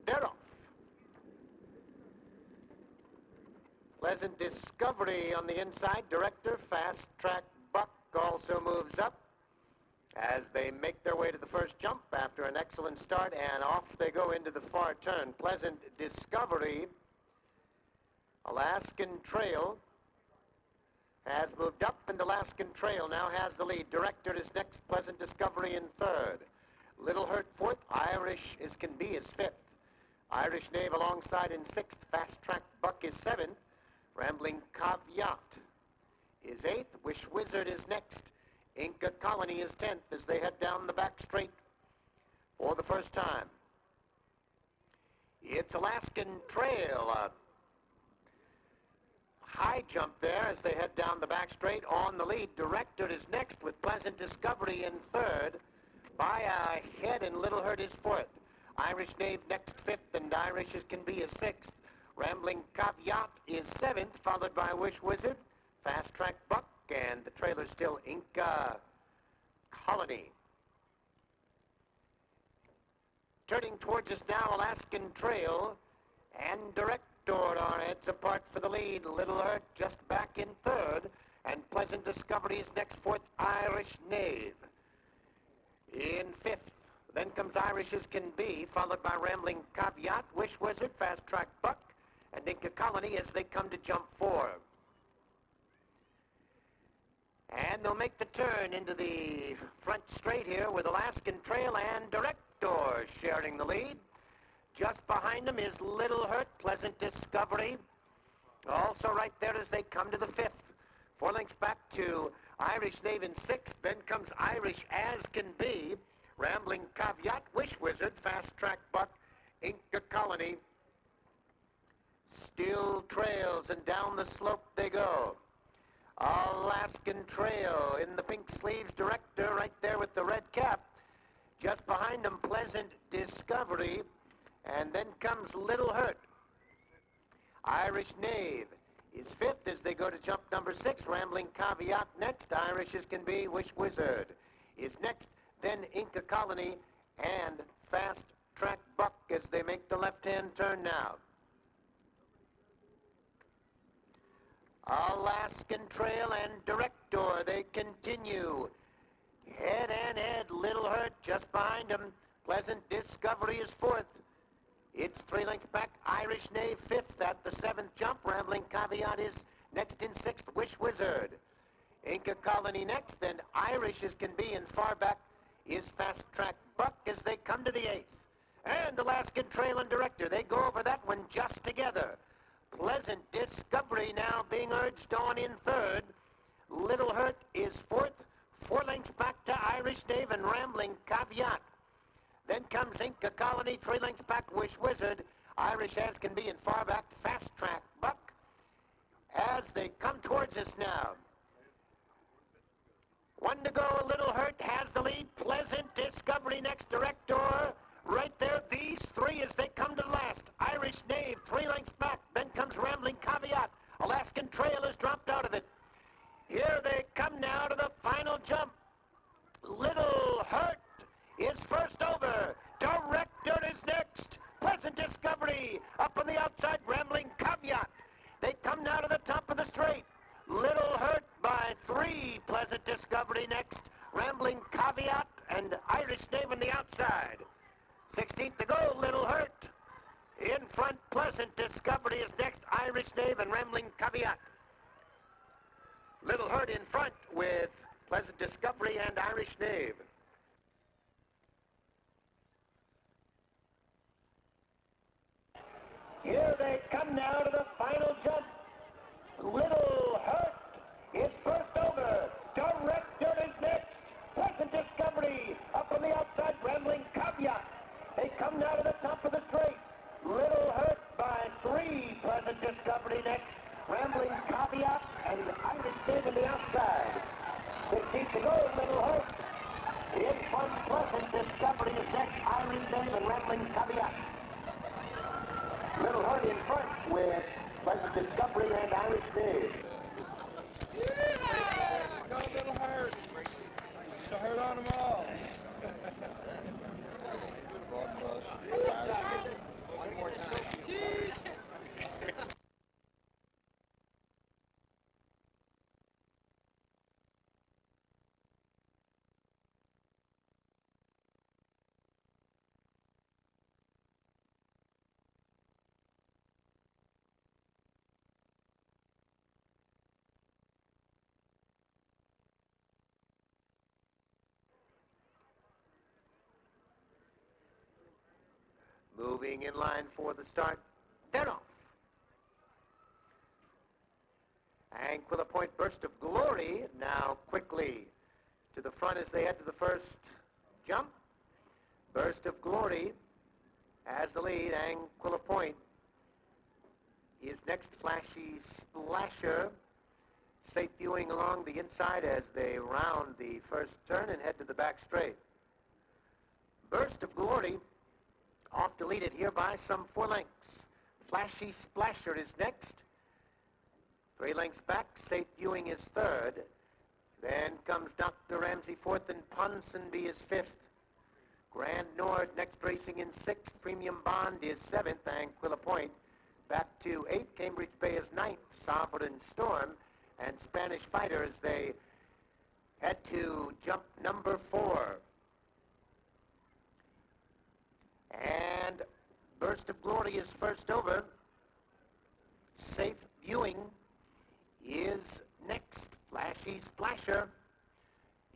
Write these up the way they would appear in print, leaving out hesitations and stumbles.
They're off. Pleasant Discovery on the inside. Director, Fast Track Buck also moves up as they make their way to the first jump after an excellent start, and off they go into the far turn. Pleasant Discovery, Alaskan Trail, has moved up, and Alaskan Trail now has the lead. Director is next, Pleasant Discovery in third. Little Hurt fourth, Irish as Can Be is fifth. Irish Knave alongside in sixth. Fast Track Buck is seventh. Rambling Caveat is eighth. Wish Wizard is next. Inca Colony is 10th as they head down the back straight for the first time. It's Alaskan Trail. A high jump there as they head down the back straight on the lead. Director is next with Pleasant Discovery in third. By a head, and Little Hurt is fourth. Irish Knave next fifth, and Irish as Can Be is sixth. Rambling Caveat is seventh, followed by Wish Wizard, Fast Track Buck, and the trailer still Inca Colony. Turning towards us now, Alaskan Trail and Director are heads apart for the lead. Little Hurt just back in third, and Pleasant Discovery is next, fourth. Irish Knave in fifth. Then comes Irish as Can Be, followed by Rambling Caveat, Wish Wizard, Fast Track Buck, and Inca Colony as they come to jump four. And they'll make the turn into the front straight here with Alaskan Trail and Director sharing the lead. Just behind them is Little Hurt, Pleasant Discovery. Also right there as they come to the fifth. 4 lengths back to Irish Knave in sixth. Then comes Irish as Can Be, Rambling Caveat, Wish Wizard, Fast Track Buck, Inca Colony. Still trails, and down the slope they go. Alaskan Trail in the pink sleeves. Director right there with the red cap. Just behind them, Pleasant Discovery. And then comes Little Hurt. Irish Knave is fifth as they go to jump number 6. Rambling Caveat next. Irish as Can Be, Wish Wizard is next. Then Inca Colony and Fast Track Buck as they make the left-hand turn now. Alaskan Trail and Director, they continue. Head and head, Little Hurt just behind them. Pleasant Discovery is fourth. It's 3 lengths back. Irish Knave fifth at the 7th jump. Rambling Caveat is next in 6th. Wish Wizard. Inca Colony next, then Irish as Can Be, and far back is Fast Track Buck as they come to the 8th. And Alaskan Trail and Director, they go over that one just together. Pleasant Discovery now being urged on in third. Little Hurt is fourth. 4 lengths back to Irish Knave and Rambling Caveat. Then comes Inca Colony, 3 lengths back, Wish Wizard. Irish as Can Be, and far back, Fast Track Buck. As they come towards us now. 1 to go, Little Hurt has the lead. Pleasant Discovery next, Director. Right there, these 3 as they come to the last. Irish Knave, 3 lengths back. Then comes Rambling Caveat. Alaskan Trail has dropped out of it. Here they come now to the final jump. Little Hurt is first over. Director is next. Pleasant Discovery up on the outside. Rambling Caveat. They come now to the top of the straight. Little Hurt by 3. Pleasant Discovery next. Rambling Caveat and Irish Knave on the outside. 16th to go, Little Hurt. In front, Pleasant Discovery is next. Irish Knave and Rambling Caveat. Little Hurt in front with Pleasant Discovery and Irish Knave. Here they come now to the final jump. Little Hurt is first over. Director is next. Pleasant Discovery up on the outside. Rambling Caveat. They come now to the top of the straight. Little Hurt by 3. Pleasant Discovery next. Rambling Caveat and Irish Knave on the outside. 16th to go, Little Hurt. In front, Pleasant Discovery is next. Irish Knave and Rambling Caveat. Little Hurt in front with Pleasant Discovery and Irish Knave. Yeah! Go Little Hurt. So hurt on them all. moving in line for the start. They're off. Anquilla Point Burst of Glory now quickly to the front as they head to the first jump. Burst of Glory has the lead. Anquilla Point is next. Flashy Splasher. Safe viewing along the inside as they round the first turn and head to the back straight. Burst of Glory off to lead it here by some 4 lengths. Flashy Splasher is next. 3 lengths back. Safe viewing is third. Then comes Dr. Ramsey fourth and Ponsonby is fifth. Grand Nord next racing in sixth. Premium Bond is seventh. Anquilla Point back to eighth. Cambridge Bay is ninth. Sovereign Storm and Spanish Fighter as they head to jump number 4. And Burst of Glory is first over. Safe viewing is next. Flashy Splasher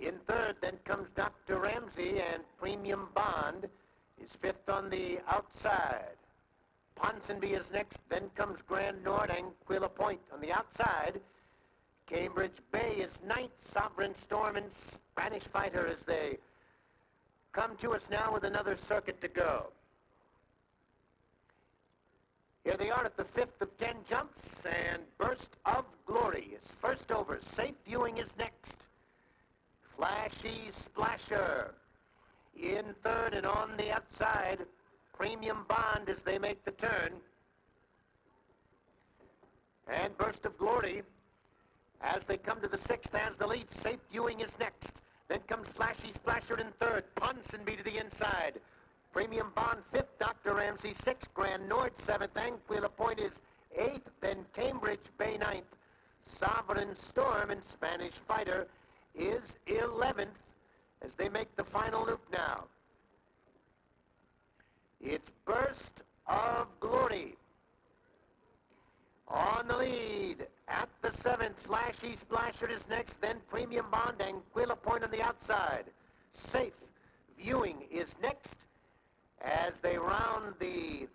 in third. Then comes Dr. Ramsey, and Premium Bond is fifth on the outside. Ponsonby is next. Then comes Grand Nord. Anquilla Point on the outside. Cambridge Bay is ninth. Sovereign Storm and Spanish Fighter as they come to us now with another circuit to go. Here they are at the 5th of 10 jumps, and Burst of Glory is first over. Safe viewing is next. Flashy Splasher in third, and on the outside, Premium Bond as they make the turn. And Burst of Glory, as they come to the 6th, has the lead. Safe viewing is next. Then comes Flashy Splasher in third. Ponsonby to the inside. Premium Bond 5th, Dr. Ramsey 6th, Grand Nord 7th, Anquilla Point is 8th, then Cambridge Bay 9th, Sovereign Storm and Spanish Fighter is 11th as they make the final loop now. It's Burst of Glory on the lead. At the 7th, Flashy Splasher is next, then Premium Bond, Anquilla Point on the outside. Safe viewing is next as they round the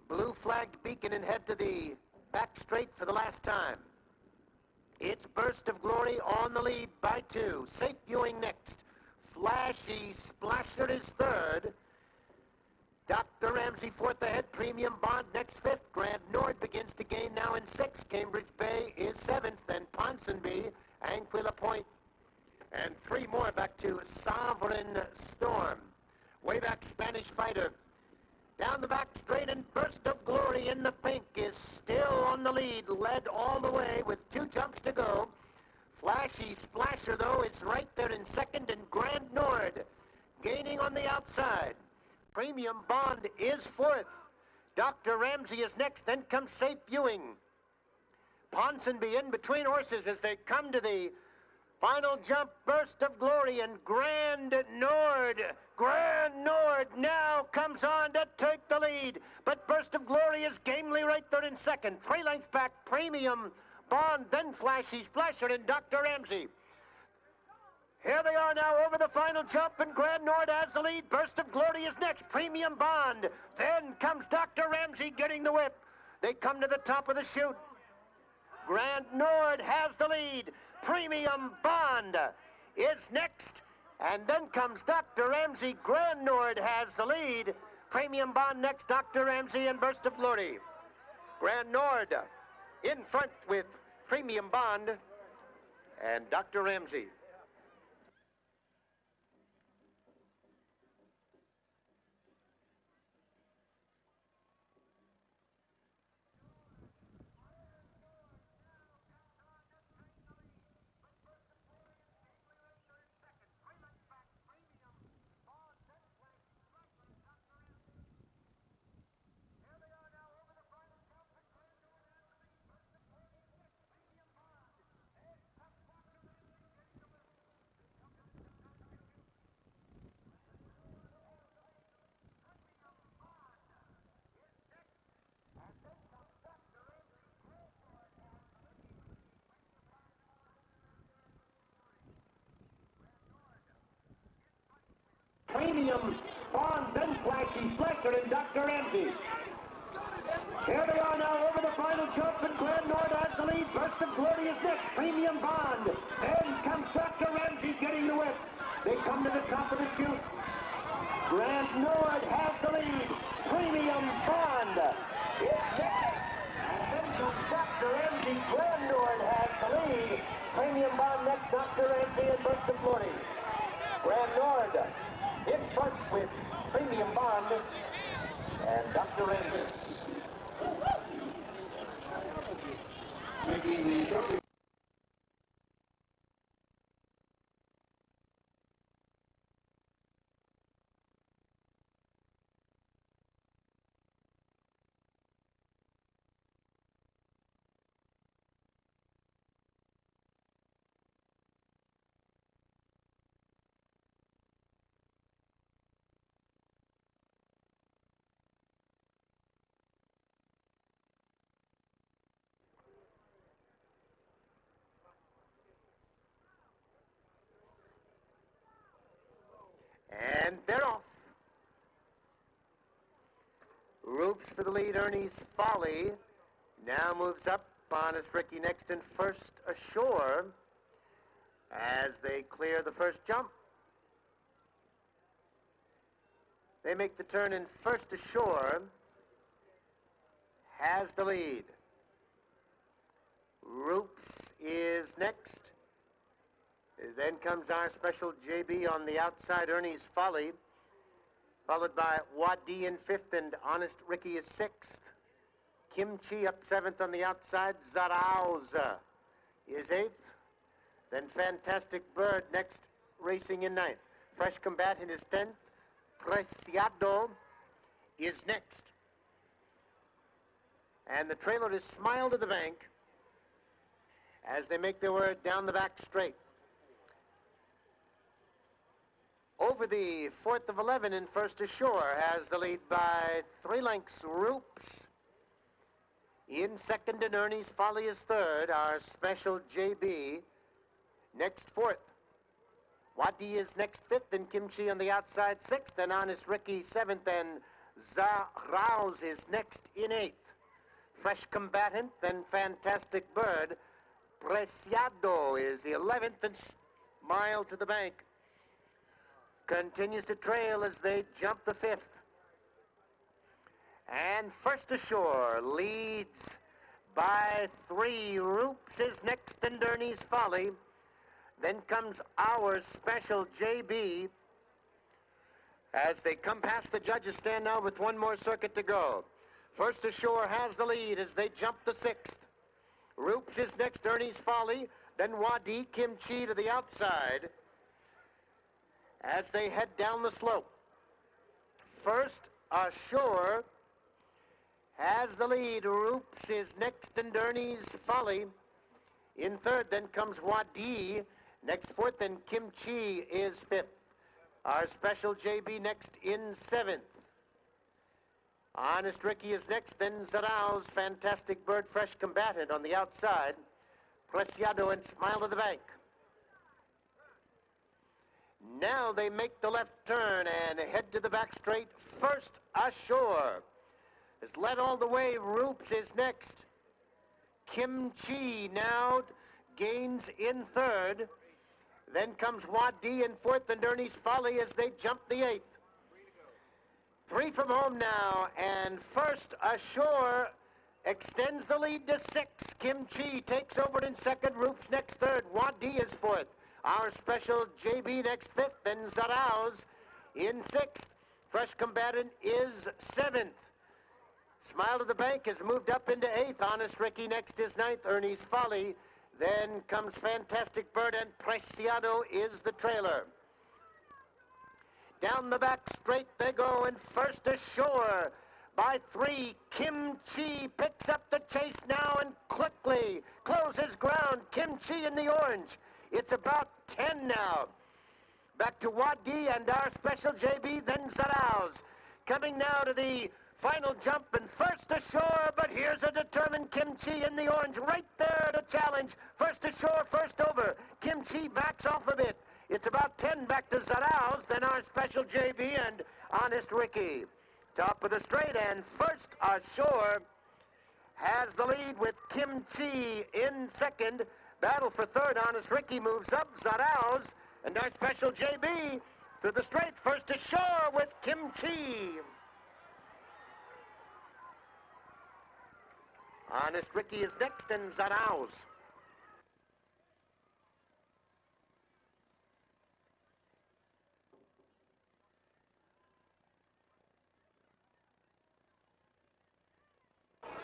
blue flagged beacon and head to the back straight for the last time. It's Burst of Glory on the lead by 2. Safe viewing next. Flashy Splasher is third. Dr. Ramsey fourth ahead. Premium Bond next fifth. Grand Nord begins to gain now in sixth. Cambridge Bay is seventh. Then Ponsonby, Anquilla Point, and 3 more back to Sovereign Storm. Way back, Spanish Fighter. Down the back straight, and Burst of Glory in the pink is still on the lead, led all the way with 2 jumps to go. Flashy Splasher, though, is right there in second, and Grand Nord gaining on the outside. Premium Bond is fourth. Dr. Ramsey is next, then comes Safe Viewing. Ponsonby in between horses as they come to the final jump. Burst of Glory and Grand Nord. Grand Nord now comes on to take the lead. But Burst of Glory is gamely right there in second. 3 lengths back, Premium Bond, then Flashy Splasher and Dr. Ramsey. Here they are now over the final jump, and Grand Nord has the lead. Burst of Glory is next. Premium Bond. Then comes Dr. Ramsey getting the whip. They come to the top of the chute. Grand Nord has the lead. Premium Bond is next, and then comes Dr. Ramsey. Grand Nord has the lead. Premium Bond next, Dr. Ramsey and Burst of Glory. Grand Nord in front with Premium Bond and Dr. Ramsey. Premium Bond, then Flashy Fletcher and Dr. Ramsey. Here they are now over the final jump, and Grand Nord has the lead. Burst of Glory is next. Premium Bond. And comes Dr. Ramsey getting the whip. They come to the top of the chute. Grand Nord has the lead. Premium Bond is next. And then comes Dr. Ramsey. Grand Nord has the lead. Premium Bond next. Dr. Ramsey and Burst of Glory. Grand Nord in first with Premium Bond and Dr. Ramsey. And they're off. Roops for the lead. Ernie's Folly now moves up. Honest Ricky next and first ashore as they clear the first jump. They make the turn in first ashore. Has the lead. Roops is next. Then comes our special JB on the outside, Ernie's Folly, followed by Wadi in fifth, and Honest Ricky is sixth. Kimchi up seventh on the outside. Zarauza is eighth. Then Fantastic Bird next, racing in ninth. Fresh Combatant is 10th. Preciado is next. And the trailer is Smile to the Bank as they make their way down the back straight. Over the 4th of 11 in first ashore has the lead by 3 lengths. Roops in second, and Ernie's Folly is third. Our special JB next fourth. Wadi is next fifth, and Kimchi on the outside sixth, and Honest Ricky seventh, and Zarauz is next in eighth. Fresh Combatant, then Fantastic Bird. Preciado is the 11th, and Smile to the Bank continues to trail as they jump the fifth. And first ashore leads by 3. Roops is next, and Ernie's Folly. Then comes our special JB as they come past the judges stand now with one more circuit to go. First ashore has the lead as they jump the 6th. Roops is next, Ernie's Folly. Then Wadi, Kimchi to the outside as they head down the slope. First ashore has the lead. Roops is next, and Ernie's Folly in third. Then comes Wadi next fourth, and Kimchi is fifth. Our special JB next in seventh. Honest Ricky is next, then Zarauz, Fantastic Bird, Fresh Combatant on the outside. Preciado and Smile to the Bank. Now they make the left turn and head to the back straight. First ashore is led all the way. Roops is next. Kimchi now gains in third. Then comes Wadi in fourth, and Ernie's Folly as they jump the 8th. 3 from home now, and first ashore extends the lead to 6. Kimchi takes over in second. Roops next third. Wadi is fourth. Our special JB next fifth, then Zarauz in 6th. Fresh Combatant is 7th. Smile to the Bank has moved up into 8th. Honest Ricky next is 9th. Ernie's Folly. Then comes Fantastic Bird, and Preciado is the trailer. Down the back straight they go, and first ashore by 3. Kimchi picks up the chase now and quickly closes ground. Kimchi in the orange. It's about 10 now. Back to Wadi and our special JB, then Zarauz. Coming now to the final jump and first ashore, but here's a determined Kimchi in the orange right there to challenge. First ashore, first over. Kimchi backs off a bit. It's about 10 back to Zarauz, then our special JB and Honest Ricky. Top of the straight and first ashore has the lead with Kim Chi in second. Battle for third. Honest Ricky moves up. Zarauz and our special JB through the straight. First ashore with Kim Chi. Honest Ricky is next and Zarauz.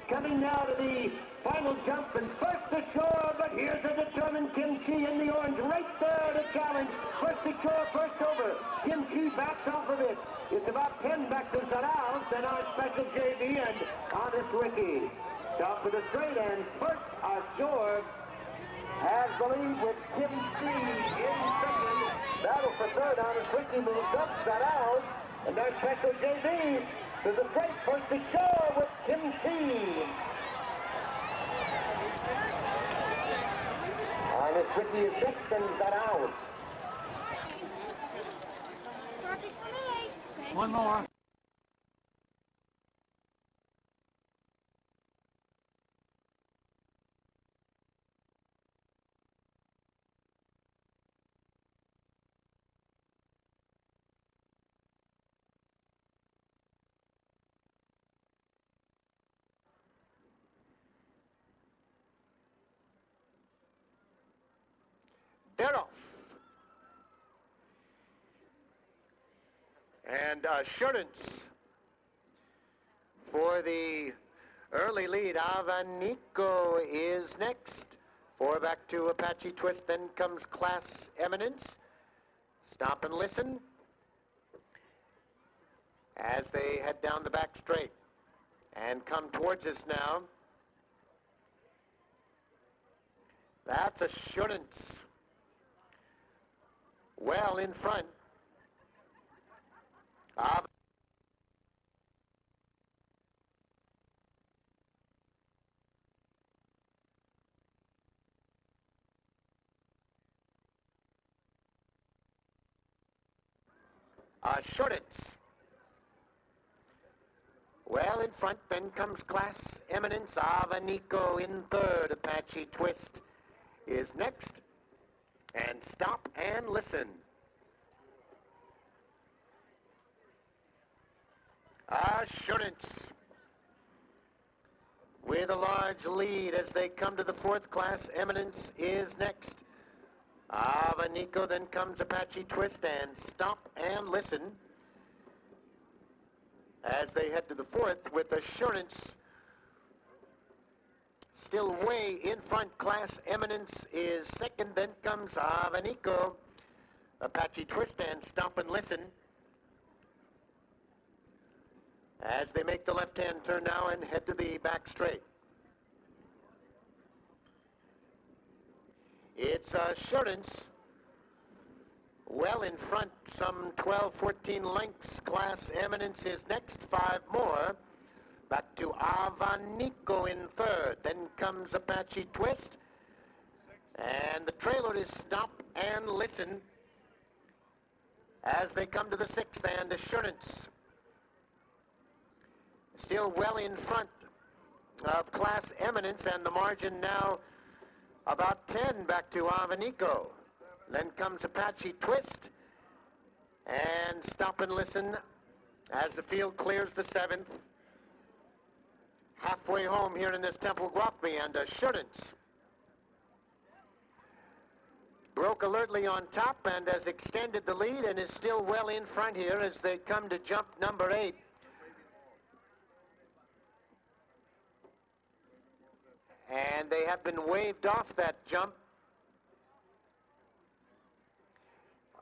Coming now to the final jump and first ashore, but here's a determined Kim Chi in the orange right there to challenge. First ashore, first over. Kim Chi backs off of it. It's about 10 back to Zarauz, then our special JB and Honest Ricky. Top of the straight and first ashore has the lead with Kim Chi in second. Battle for third. Honest Ricky moves up. Zarauz and our special JB to the straight. First ashore with Kim Chi. Honest Ricky is next and Zarauz. One more. They're off. And assurance for the early lead. Avanico is next. 4 back to Apache Twist. Then comes Class Eminence. Stop and listen as they head down the back straight and come towards us now. That's assurance. Well in front. Assurance. Well in front, then comes Class Eminence. Avanico in third. Apache Twist is next. And stop and listen. Assurance with a large lead as they come to the fourth. Class Eminence is next. Avanico, then comes Apache Twist and stop and listen as they head to the fourth with Assurance still way in front. Class Eminence is second, then comes Avanico. Apache Twist and stop and listen as they make the left-hand turn now and head to the back straight. It's Assurance well in front, some 12, 14 lengths. Class Eminence is next, 5 more. Back to Avanico in third. Then comes Apache Twist. And the trailer is stop and listen as they come to the sixth. And Assurance still well in front of Class Eminence, and the margin now about 10 back to Avanico. Then comes Apache Twist and stop and listen as the field clears the seventh. Halfway home here in this Temple Gwathmey, and Assurance broke alertly on top and has extended the lead and is still well in front here as they come to jump number 8. And they have been waved off that jump.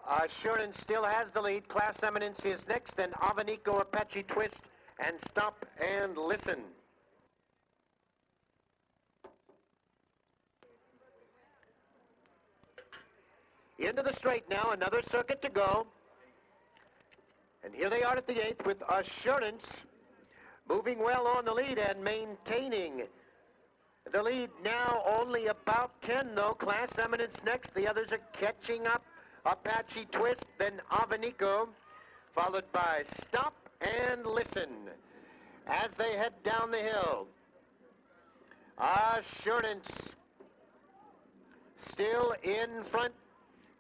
Assurance still has the lead. Class Eminence is next, then Avanico, Apache Twist, and stop and listen. Into the straight now, another circuit to go. And here they are at the 8th with Assurance moving well on the lead and maintaining the lead now. Only about 10 though. Class Eminence next. The others are catching up. Apache Twist, then Avanico. followed by Stop and Listen. As they head down the hill, Assurance still in front.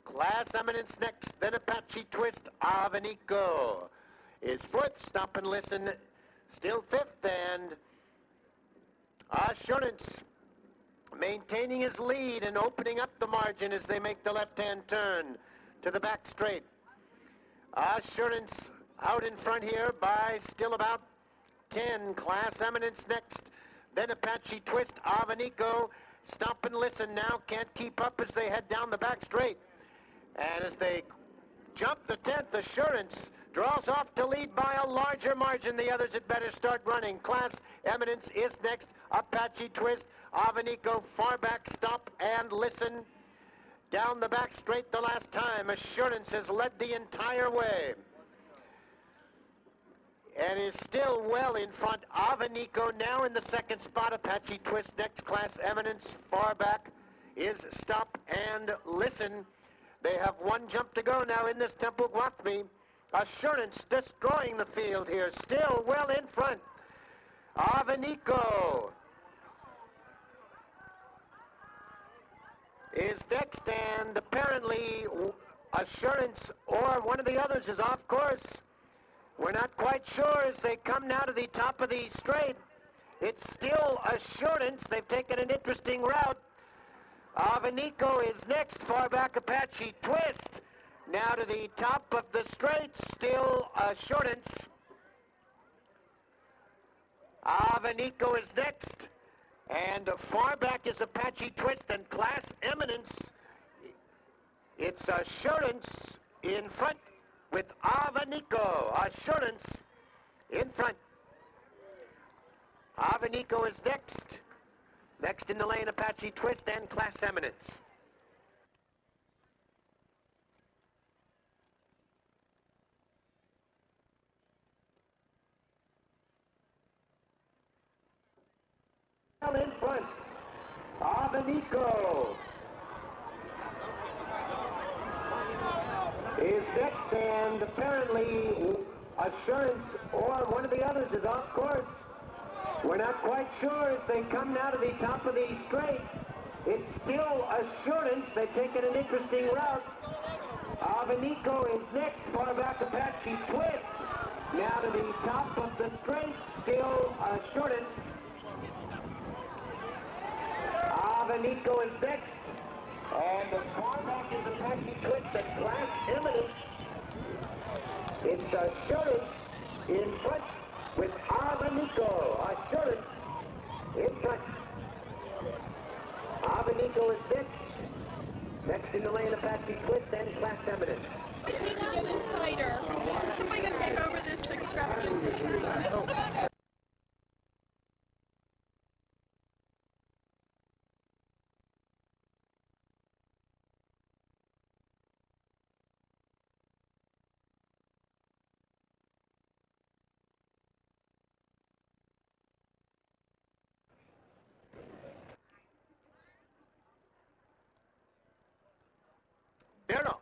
Class Eminence next, then Apache Twist. Avenico is fourth. Stop and Listen still fifth, and Assurance maintaining his lead and opening up the margin as they make the left-hand turn to the back straight. Assurance out in front here by still about 10. Class Eminence next, then Apache Twist. Avenico, Stop and Listen now can't keep up as they head down the back straight. And as they jump the 10th, Assurance draws off to lead by a larger margin. The others had better start running. Class Eminence is next. Apache Twist. Avenico far back. Stop and Listen. Down the back straight the last time. Assurance has led the entire way and is still well in front. Avenico now in the second spot. Apache Twist next. Class Eminence far back is Stop and Listen. They have one jump to go now in this Temple Gwathmey. Assurance destroying the field here, still well in front. Avenico is next, and apparently Assurance or one of the others is off course. We're not quite sure as they come now to the top of the straight. It's still Assurance. They've taken an interesting route. Avenico is next, far back Apache Twist. Now to the top of the straight, still Assurance. Avenico is next, and far back is Apache Twist and Class Eminence. It's Assurance in front with Avenico. Assurance in front. Avenico is next. Next in the lane, Apache Twist and Class Eminence. Well in front, Avenico is next, and apparently Assurance or one of the others is off course. We're not quite sure as they come now to the top of the straight. It's still Assurance. They've taken an interesting route. Avenico is next, far back Apache Twist. Now to the top of the straight, still Assurance. Avenico is next, and the far back is Apache Twist and Class Eminence. It's Assurance in front with Avenico. Assurance in front. Avenico is next. Next in the lane, Apache Twist and Class Eminence. I just need to get in tighter. Is somebody going to take over this extravaganza? Bernoff,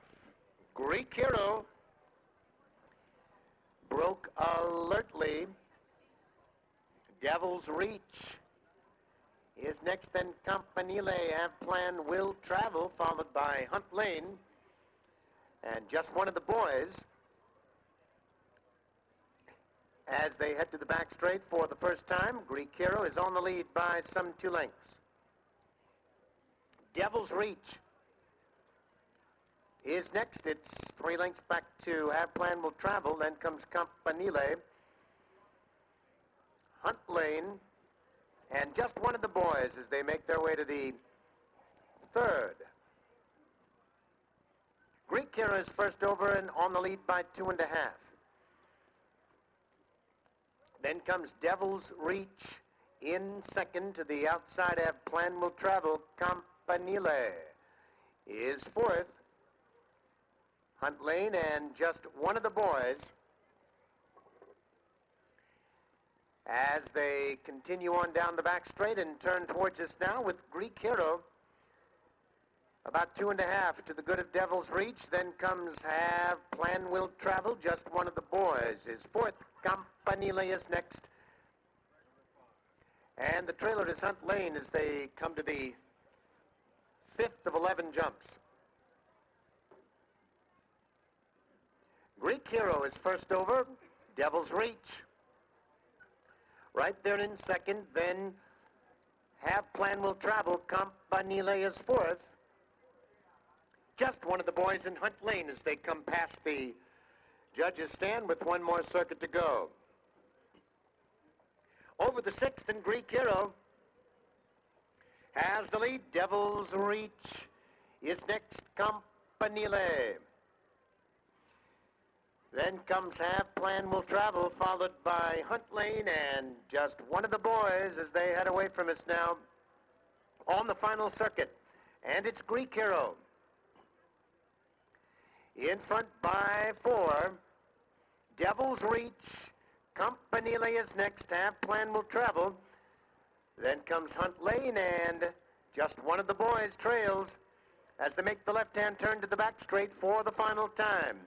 Greek Hero, broke alertly. Devil's Reach is next, then Campanile Have Plan Will Travel, followed by Hunt Lane. And just one of the boys as they head to the back straight for the first time. Greek Hero is on the lead by some 2 lengths. Devil's Reach is next. It's 3 lengths back to Have Plan Will Travel. Then comes Campanile, Hunt Lane, and just one of the boys as they make their way to the third. Greek Hero is first over and on the lead by 2.5. Then comes Devil's Reach in second. To the outside, Have Plan Will Travel. Campanile is fourth. Hunt Lane and just one of the boys as they continue on down the back straight and turn towards us now with Greek Hero About 2.5 to the good of Devil's Reach. Then comes Have Plan Will Travel. Just one of the boys is fourth. Campanile is next. And the trailer is Hunt Lane as they come to the 5th of 11 jumps. Greek Hero is first over. Devil's Reach. Right there in second. Then Have Plan Will Travel. Campanile is fourth. Just one of the boys in Hunt Lane as they come past the judges' stand with one more circuit to go. Over the 6th and Greek Hero has the lead. Devil's Reach is next. Campanile. Then comes Have Plan Will Travel, followed by Hunt Lane, and just one of the boys as they head away from us now on the final circuit. And it's Greek Hero. In front by 4. Devil's Reach. Campanile is next. Have Plan Will Travel. Then comes Hunt Lane, and just one of the boys trails as they make the left-hand turn to the back straight for the final time.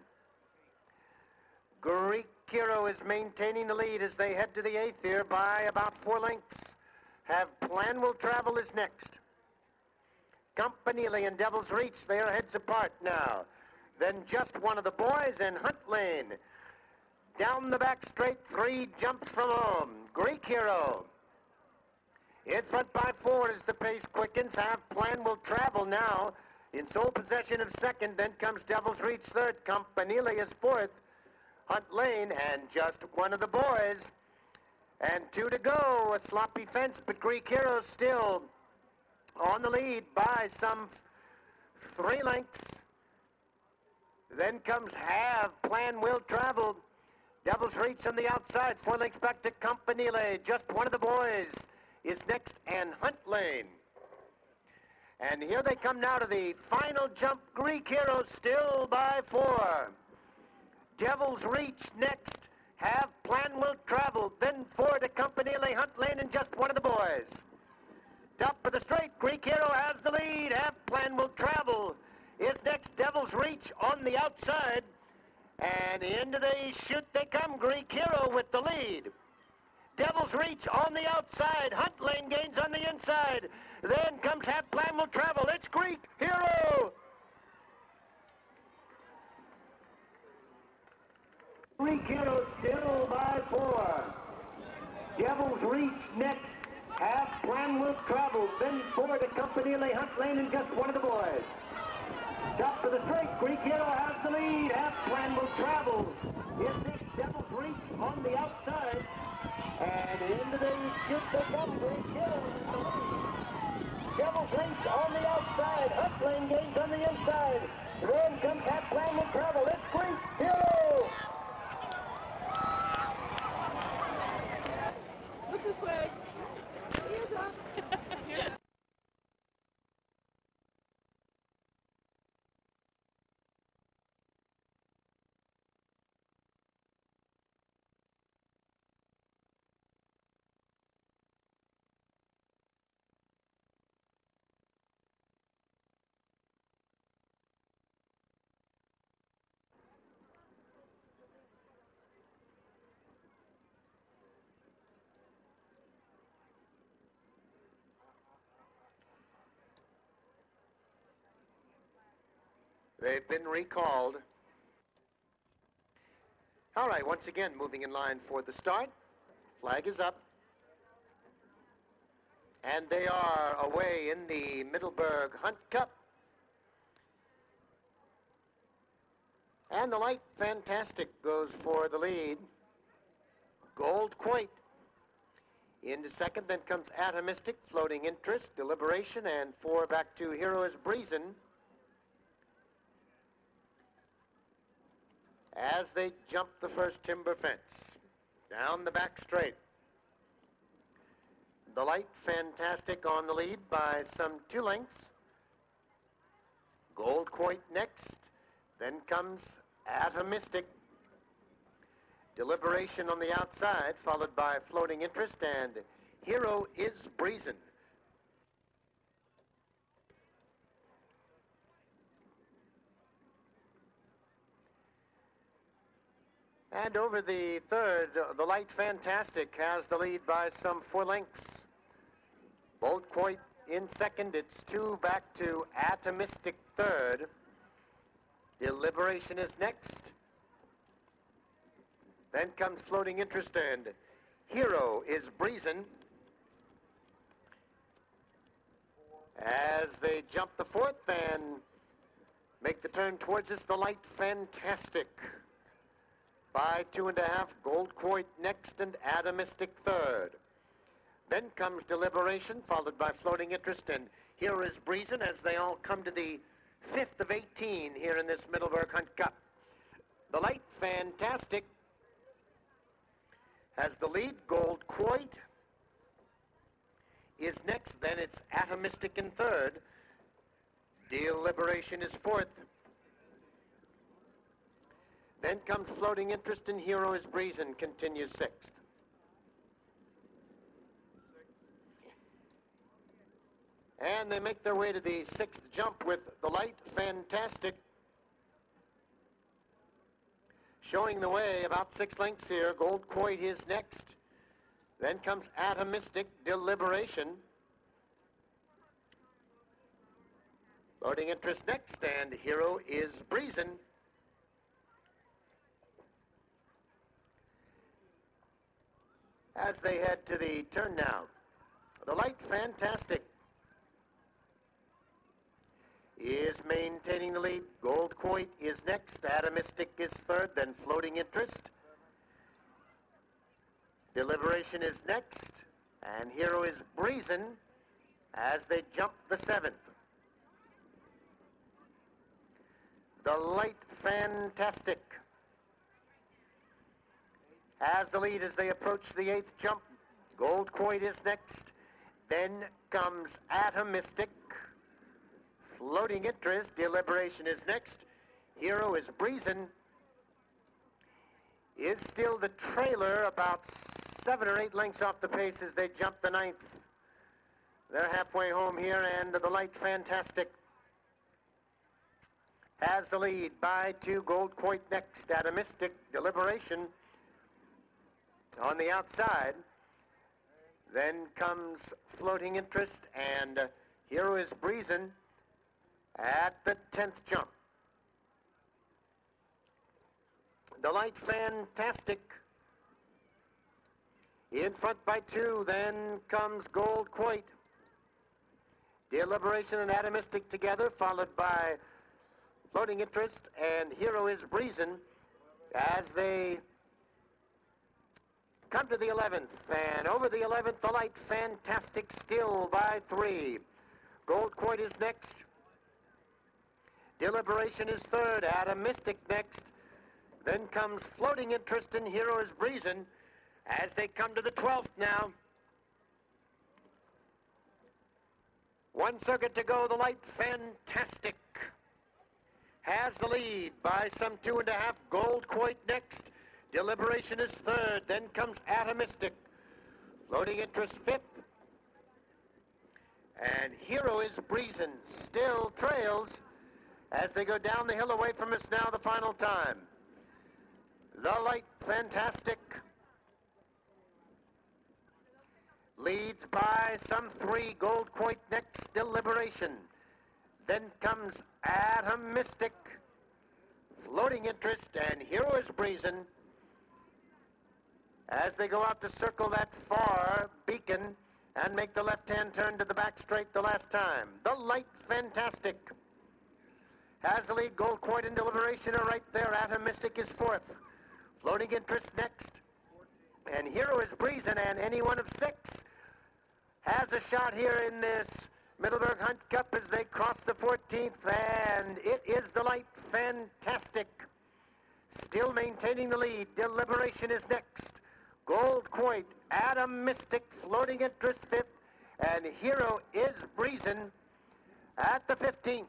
Greek Hero is maintaining the lead as they head to the 8th here by about 4 lengths. Have Plan Will Travel is next. Campanile and Devil's Reach, they are heads apart now. Then just one of the boys and Hunt Lane. Down the back straight, 3 jumps from home. Greek Hero. In front by 4 as the pace quickens. Have Plan Will Travel now in sole possession of second. Then comes Devil's Reach third. Campanile is fourth. Hunt Lane and just one of the boys. And 2 to go. A sloppy fence, but Greek Hero still on the lead by some 3 lengths. Then comes Have Plan Will Travel. Devil's Reach on the outside. 4 lengths back to Campanile. Just one of the boys is next, and Hunt Lane. And here they come now to the final jump. Greek Hero still by 4. Devil's Reach next. Have Plan Will Travel. Then 4 to Campanile, Hunt Lane, and just one of the boys. Top of the straight. Greek Hero has the lead. Have Plan Will Travel is next. Devil's Reach on the outside. And into the chute they come. Greek Hero with the lead. Devil's Reach on the outside. Hunt Lane gains on the inside. Then comes Have Plan Will Travel. It's Greek Hero. Greek Hero still by 4. Devil's Reach next. Have Plan Will Travel. Then 4 to Campanile, Hunt Lane, and just one of the boys. Top of the straight, Greek Hero has the lead. Have Plan Will Travel is next. Devil's Reach on the outside. And into the chute they come. Greek Hero is the lead. Devil's Reach on the outside. Hunt Lane gains on the inside. Then comes Have Plan Will Travel. It's Greek Hero. Look this way. Ears up. They've been recalled. All right, once again, moving in line for the start. Flag is up. And they are away in the Middleburg Hunt Cup. And the light Fantastic goes for the lead. Gold Quoit into second. Then comes Atomistic, Floating Interest, Deliberation, and 4 back to Hero is Breezin'. As they jump the first timber fence. Down the back straight. The light Fantastic on the lead by some 2 lengths. Gold Quoit next. Then comes Atomistic. Deliberation on the outside, followed by Floating Interest, and Hero is Breezin'. And over the third, the Light Fantastic has the lead by some 4 lengths. Bold Coit in second. It's 2 back to Atomistic third. Deliberation is next. Then comes Floating Interest, and Hero is breezing. As they jump the fourth and make the turn towards us, the Light Fantastic by 2.5. Gold Coit next and Atomistic third. Then comes Deliberation, followed by Floating Interest, and Hero is breezing as they all come to the 5th of 18 here in this Middleburg Hunt Cup. The Light Fantastic has the lead. Gold Coit is next. Then it's Atomistic in third. Deliberation is fourth. Then comes Floating Interest, and Hero is breezing continues sixth. And they make their way to the 6th jump with the Light Fantastic showing the way about 6 lengths here. Gold Coit is next. Then comes Atomistic, Deliberation. Floating Interest next, and Hero is breezing. As they head to the turn now, the Light Fantastic is maintaining the lead. Gold Coit is next. Atomistic is third, then Floating Interest. Deliberation is next, and Hero is breezing as they jump the 7th. The Light Fantastic has the lead as they approach the 8th jump. Gold Coit is next. Then comes Atomistic. Floating Interest. Deliberation is next. Hero is breezing. Is still the trailer, about 7 or 8 lengths off the pace as they jump the 9th. They're halfway home here, and the Light Fantastic has the lead by 2. Gold Coit next. Atomistic. Deliberation on the outside. Then comes Floating Interest, and Hero is breezing at the 10th jump. The Light Fantastic in front by 2. Then comes Gold Coit. Deliberation and Atomistic together, followed by Floating Interest, and Hero is breezing as they come to the 11th. And over the 11th, the Light Fantastic still by 3. Gold Coit is next. Deliberation is third. Atomistic next. Then comes Floating Interest, and Hero is breezing as they come to the 12th now. 1 circuit to go. The Light Fantastic has the lead by some 2.5. Gold Coit next. Deliberation is third. Then comes Atomistic. Floating Interest 5th. And Hero is breezing. Still trails as they go down the hill away from us now the final time. The Light Fantastic leads by some 3. Gold Coit next. Deliberation. Then comes Atomistic. Floating Interest, and Hero is breezing as they go out to circle that far beacon and make the left-hand turn to the back straight the last time. The Light Fantastic has the lead. Gold Coit and Deliberation are right there. Atomistic is 4th. Floating Interest next. And Hero is breezing, and any one of 6 has a shot here in this Middleburg Hunt Cup as they cross the 14th, and it is the Light Fantastic still maintaining the lead. Deliberation is next. Gold Coit, Atomistic, Floating Interest 5th, and Hero is breezing at the 15th.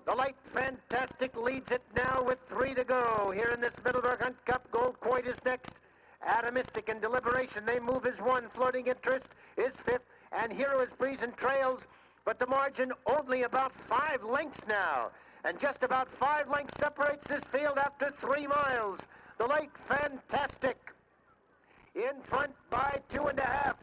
The Light Fantastic leads it now with 3 to go here in this Middleburg Hunt Cup. Gold Coit is next. Atomistic and Deliberation, they move as 1. Floating Interest is 5th, and Hero is breezing trails, but the margin only about 5 lengths now. And just about 5 lengths separates this field after 3 miles. the Lake Fantastic. In front by 2.5.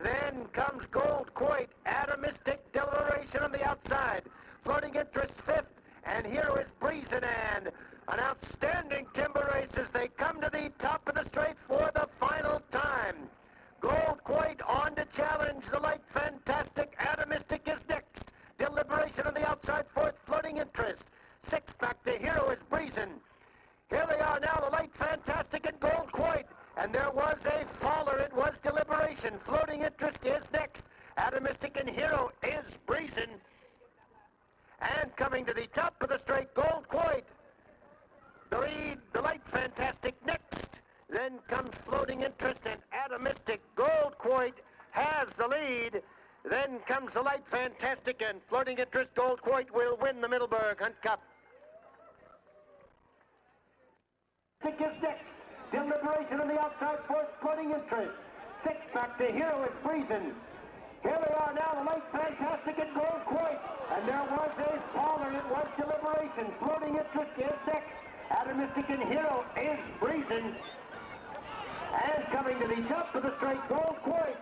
Then comes Gold Quoit, Atomistic Deliberation on the outside. Floating Interest fifth, and Hero is Breezin' and an outstanding timber race as they come to the top of the straight for the final time. Gold Quoit on to challenge the Lake Fantastic. Atomistic is next. Deliberation on the outside, fourth, Floating Interest. Six back, the Hero is Breezin'. Here they are now, the Lake Fantastic and Gold Quoit. And there was a faller. It was Deliberation. Floating Interest is next. Atomistic and Hero is Breezin'. And coming to the top of the straight, Gold Quoit. The lead, the Lake Fantastic next. Then comes Floating Interest and Atomistic. Gold Quoit has the lead. Then comes the Light Fantastic and Floating Interest. Gold Quoit will win the Middleburg Hunt Cup. Is next. Deliberation on the outside, fourth, Floating Interest. Six back, the Hero is Breezin'. Here they are now, the Lake Fantastic and Gold Quoit. And there was a faller. It was Deliberation. Floating Interest is next. Atomistic and Hero is Breezin'. And coming to the top of the straight, Gold Quoit.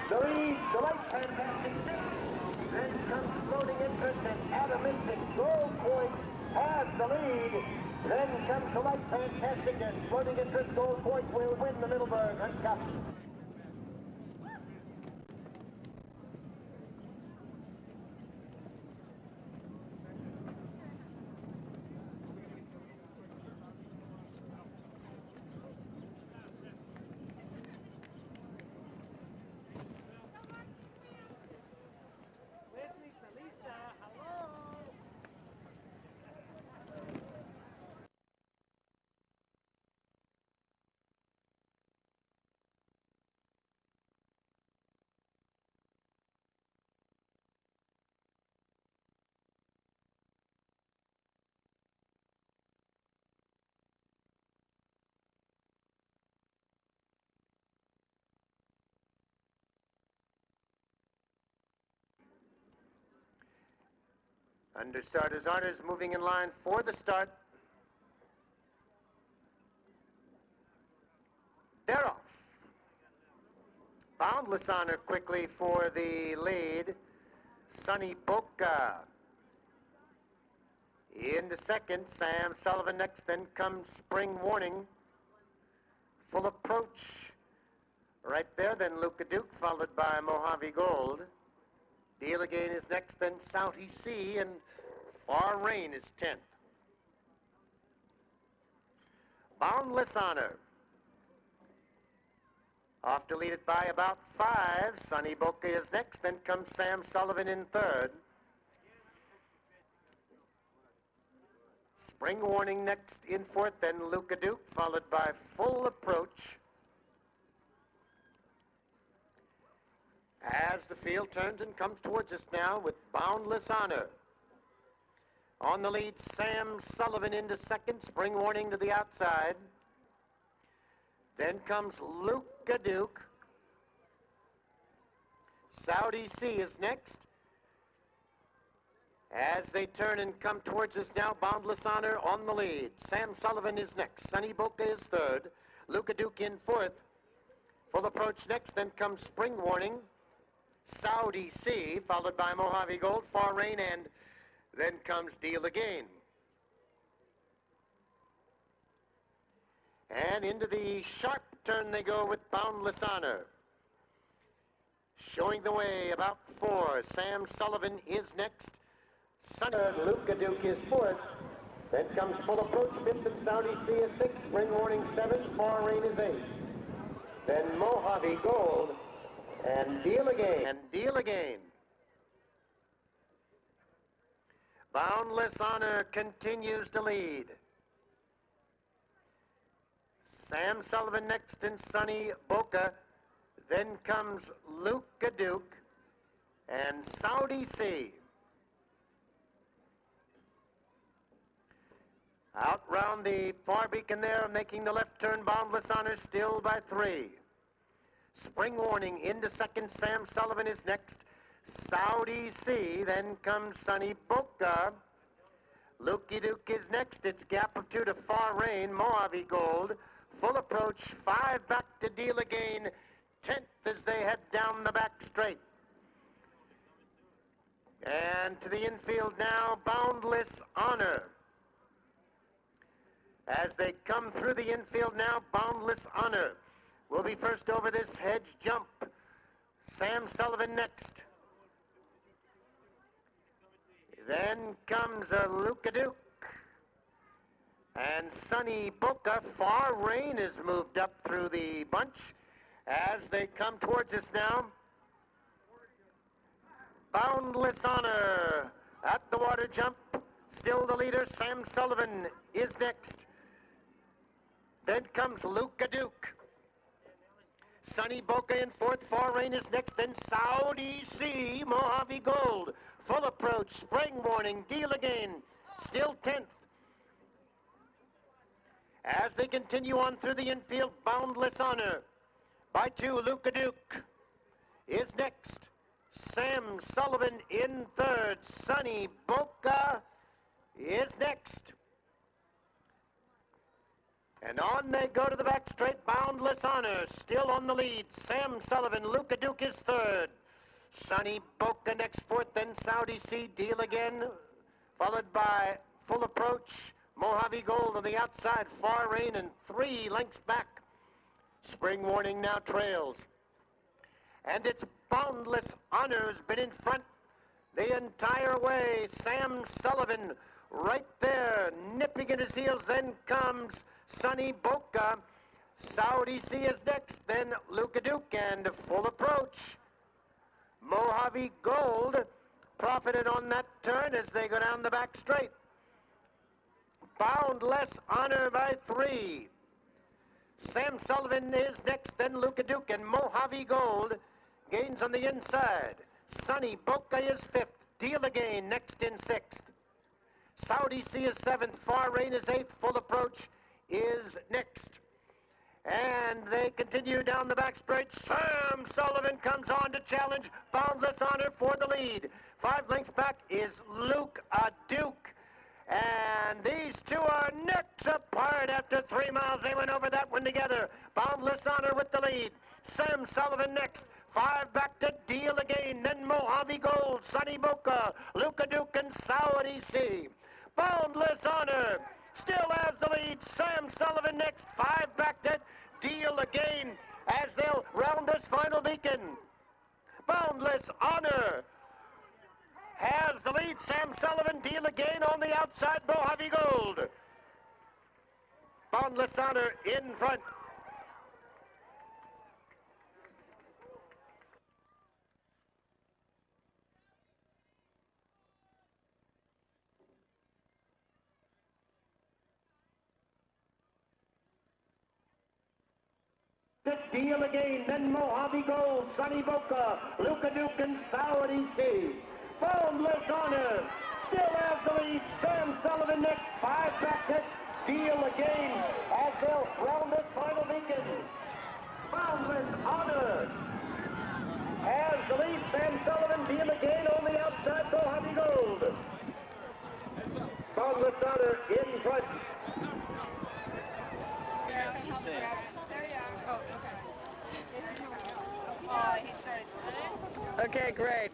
The lead, the Lake Fantastic next. Then comes Floating Interest and Atomistic. Gold Quoit has the lead. Then comes the Light Fantastic and Floating Interest. Gold Quoit will win the Middleburg Hunt Cup. Under starters honors moving in line for the start. They're off. Boundless Honor quickly for the lead. Sonny Boca. Into second, Sam Sullivan next, then comes Spring Warning. Full Approach right there, then Luca Duke, followed by Mojave Gold. Deal Again is next, then Southie Sea, and Far Rain is 10th. Boundless Honor. Off to lead it by about 5. Sonny Boca is next, then comes Sam Sullivan in third. Spring Warning next in fourth, then Luca Duke, followed by Full Approach. As the field turns and comes towards us now with Boundless Honor. On the lead, Sam Sullivan into second, Spring Warning to the outside. Then comes Luca Duke. Saudi Sea is next. As they turn and come towards us now, Boundless Honor on the lead. Sam Sullivan is next. Sonny Boca is third. Luca Duke in fourth. Full Approach next, then comes Spring Warning. Saudi Sea, followed by Mojave Gold, Far Rain, and then comes Deal Again. And into the sharp turn they go with Boundless Honor. Showing the way about 4. Sam Sullivan is next. Luca Duke is fourth. Then comes Full Approach, fifth, and Saudi Sea is sixth. Spring Warning, seventh. Far Rain is eighth. Then Mojave Gold and Deal Again. And Deal Again. Boundless Honor continues to lead. Sam Sullivan next and Sonny Boca. Then comes Luca Duke and Saudi Sea. Out round the far beacon there, making the left turn, Boundless Honor still by 3. Spring Warning into second, Sam Sullivan is next. Saudi Sea, then comes Sonny Boca. Lukey Duke is next. It's gap of 2 to Far Rain. Mojave Gold. Full approach. 5 back to Deal Again. 10th as they head down the back straight. And to the infield now, Boundless Honor. As they come through the infield now, Boundless Honor will be first over this hedge jump. Sam Sullivan next. Then comes a Luka Duke. And Sunny Boca. Far Rain has moved up through the bunch as they come towards us now. Boundless Honor at the water jump. Still the leader, Sam Sullivan, is next. Then comes Luka Duke. Sunny Boca in fourth. Far Rain is next. Then Saudi Sea, Mojave Gold. Full approach, Spring Warning, Deal Again. Still 10th. As they continue on through the infield, Boundless Honor. By 2, Luka Duke is next. Sam Sullivan in third. Sunny Boca is next. And on they go to the back straight. Boundless Honor still on the lead. Sam Sullivan, Luka Duke is third. Sunny Boca next fourth. Then Saudi Sea, Deal Again. Followed by Full Approach, Mojave Gold on the outside. Far Rain and 3 lengths back. Spring Warning now trails. And it's Boundless Honor's been in front the entire way. Sam Sullivan right there, nipping at his heels. Then comes Sunny Boca. Saudi Sea is next. Then Luka Duke and Full Approach. Mojave Gold profited on that turn as they go down the back straight. Boundless Honor by 3. Sam Sullivan is next, then Luka Duke, and Mojave Gold gains on the inside. Sunny Boca is 5th. Deal Again next in 6th. Saudi Sea is 7th. Far Rain is 8th. Full Approach is next. And they continue down the back straight. Sam Sullivan comes on to challenge Boundless Honor for the lead. 5 lengths back is Luka Duke. And these two are necks apart after 3 miles. They went over that one together. Boundless Honor with the lead. Sam Sullivan next. 5 back to Deal Again. Then Mojave Gold, Sunny Boca, Luka Duke, and Saudi Sea. Boundless Honor still has the lead. Sam Sullivan next. 5 back to Deal Again as they'll round this final beacon. Boundless Honor has the lead. Sam Sullivan, Deal Again on the outside. Mojave Gold. Boundless Honor in front. Deal Again, then Mojave Gold, Sunny Boca, Luka Duke, and Saudi Sea. Boundless Honor still has the lead. Sam Sullivan next. 5 back to Deal Again as they'll round this final beacon. Boundless Honor has the lead. Sam Sullivan, Deal Again on the outside. Mojave Gold. Boundless Honor in front. Oh, he started. Okay, great.